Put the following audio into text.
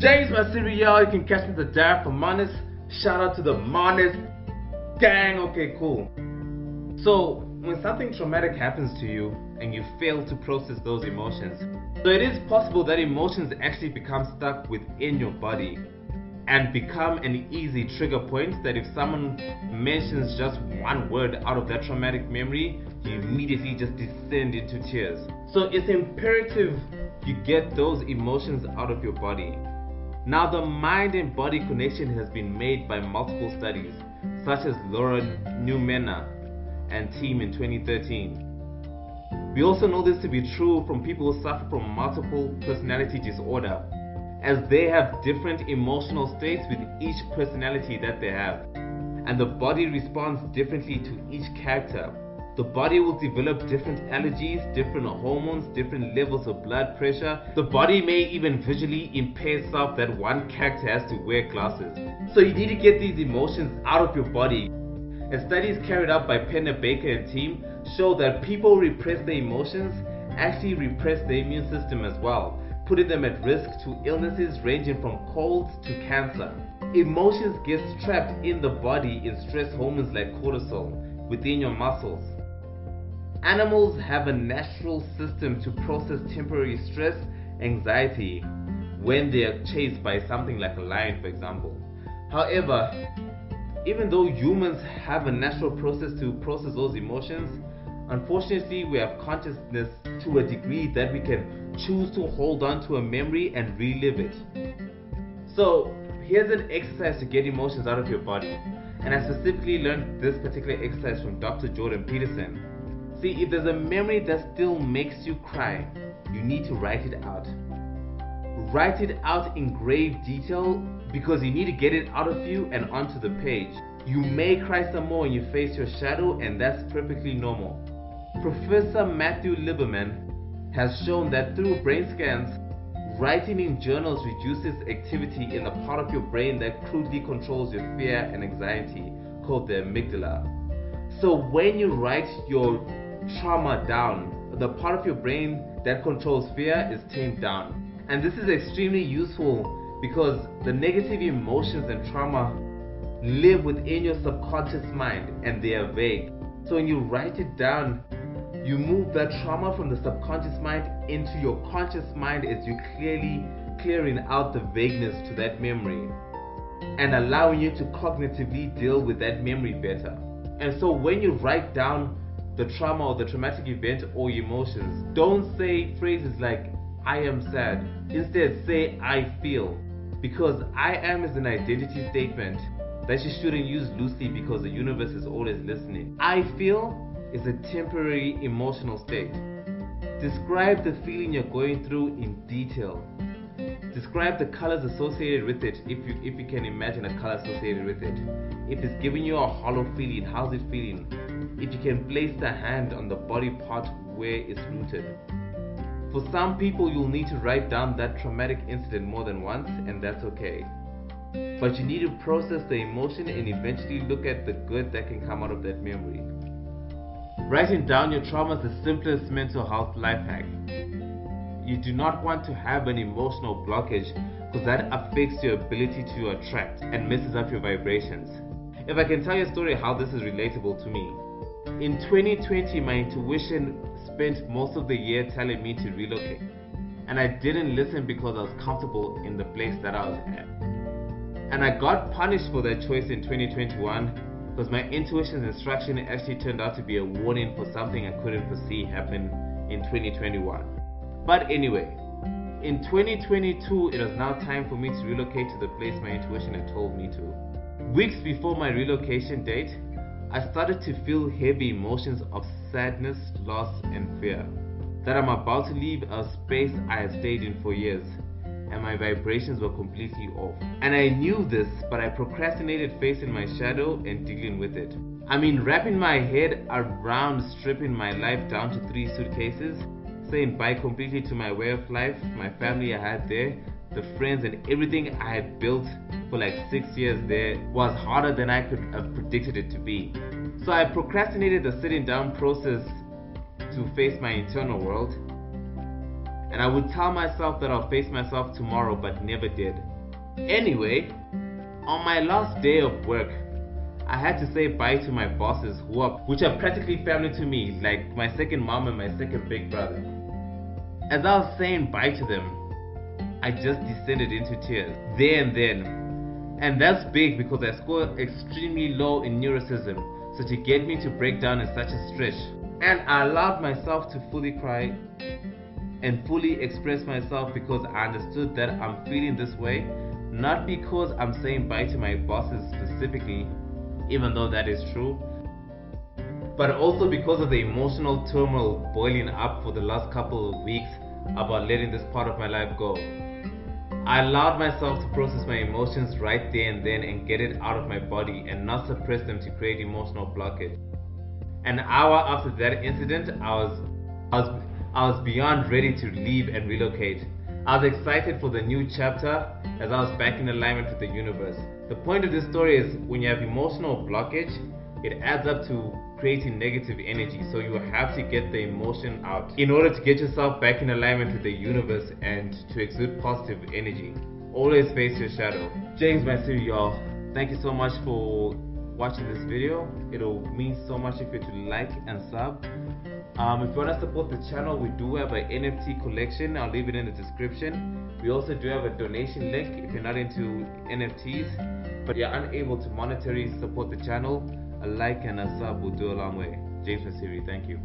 James, my cereal. You can catch me the Dad for Monis. Shout out to the Monis gang. Okay, cool. So when something traumatic happens to you and you fail to process those emotions, so it is possible that emotions actually become stuck within your body and become an easy trigger point that if someone mentions just one word out of that traumatic memory, you immediately just descend into tears. So it's imperative you get those emotions out of your body. Now the mind and body connection has been made by multiple studies, such as Laura Newmena and team in 2013. We also know this to be true from people who suffer from multiple personality disorder, as they have different emotional states with each personality that they have, and the body responds differently to each character. The body will develop different allergies, different hormones, different levels of blood pressure. The body may even visually impair itself that one character has to wear glasses. So you need to get these emotions out of your body. And studies carried out by Penner Baker and team show that people who repress their emotions actually repress their immune system as well, putting them at risk to illnesses ranging from colds to cancer. Emotions get trapped in the body in stress hormones like cortisol within your muscles. Animals have a natural system to process temporary stress, anxiety, when they are chased by something like a lion, for example. However, even though humans have a natural process to process those emotions, unfortunately we have consciousness to a degree that we can choose to hold on to a memory and relive it. So here's an exercise to get emotions out of your body, and I specifically learned this particular exercise from Dr. Jordan Peterson. See, if there's a memory that still makes you cry, you need to write it out. Write it out in grave detail because you need to get it out of you and onto the page. You may cry some more when you face your shadow, and that's perfectly normal. Professor Matthew Lieberman has shown that through brain scans, writing in journals reduces activity in the part of your brain that crudely controls your fear and anxiety, called the amygdala. So when you write your trauma down, the part of your brain that controls fear is tamed down. And this is extremely useful because the negative emotions and trauma live within your subconscious mind and they are vague. So when you write it down, you move that trauma from the subconscious mind into your conscious mind as you clearing out the vagueness to that memory and allowing you to cognitively deal with that memory better. And so when you write down the trauma or the traumatic event or emotions, don't say phrases like I am sad. Instead say I feel, because I am is an identity statement that you shouldn't use loosely because the universe is always listening. I feel is a temporary emotional state. Describe the feeling you're going through in detail. Describe the colors associated with it, if you can imagine a color associated with it. If it's giving you a hollow feeling, how's it feeling? If you can place the hand on the body part where it's rooted. For some people, you'll need to write down that traumatic incident more than once, and that's okay. But you need to process the emotion and eventually look at the good that can come out of that memory. Writing down your trauma is the simplest mental health life hack. You do not want to have an emotional blockage because that affects your ability to attract and messes up your vibrations. If I can tell you a story how this is relatable to me. In 2020, my intuition spent most of the year telling me to relocate. And I didn't listen because I was comfortable in the place that I was at. And I got punished for that choice in 2021 because my intuition's instruction actually turned out to be a warning for something I couldn't foresee happen in 2021. But anyway, in 2022, it was now time for me to relocate to the place my intuition had told me to. Weeks before my relocation date, I started to feel heavy emotions of sadness, loss, and fear. That I'm about to leave a space I had stayed in for years, and my vibrations were completely off. And I knew this, but I procrastinated facing my shadow and dealing with it. I mean, wrapping my head around stripping my life down to 3 suitcases, saying bye completely to my way of life, my family I had there, the friends and everything I had built for like 6 years there was harder than I could have predicted it to be. So I procrastinated the sitting down process to face my internal world, and I would tell myself that I'll face myself tomorrow, but never did. Anyway, on my last day of work, I had to say bye to my bosses which are practically family to me, like my second mom and my second big brother. As I was saying bye to them, I just descended into tears there and then. And that's big because I scored extremely low in neuroticism, so to get me to break down is such a stretch. And I allowed myself to fully cry and fully express myself because I understood that I'm feeling this way, not because I'm saying bye to my bosses specifically, even though that is true, but also because of the emotional turmoil boiling up for the last couple of weeks about letting this part of my life go. I allowed myself to process my emotions right there and then and get it out of my body and not suppress them to create emotional blockage. An hour after that incident, I was beyond ready to leave and relocate. I was excited for the new chapter as I was back in alignment with the universe. The point of this story is when you have emotional blockage, it adds up to creating negative energy, so you have to get the emotion out in order to get yourself back in alignment with the universe and to exude positive energy. Always face your shadow. James, my dear y'all, thank you so much for watching this video. It'll mean so much if you to like and sub. If you want to support the channel, we do have an NFT collection. I'll leave it in the description. We also do have a donation link if you're not into NFTs but you're unable to monetarily support the channel. A like and a sub will do a long way. James Masiri, thank you.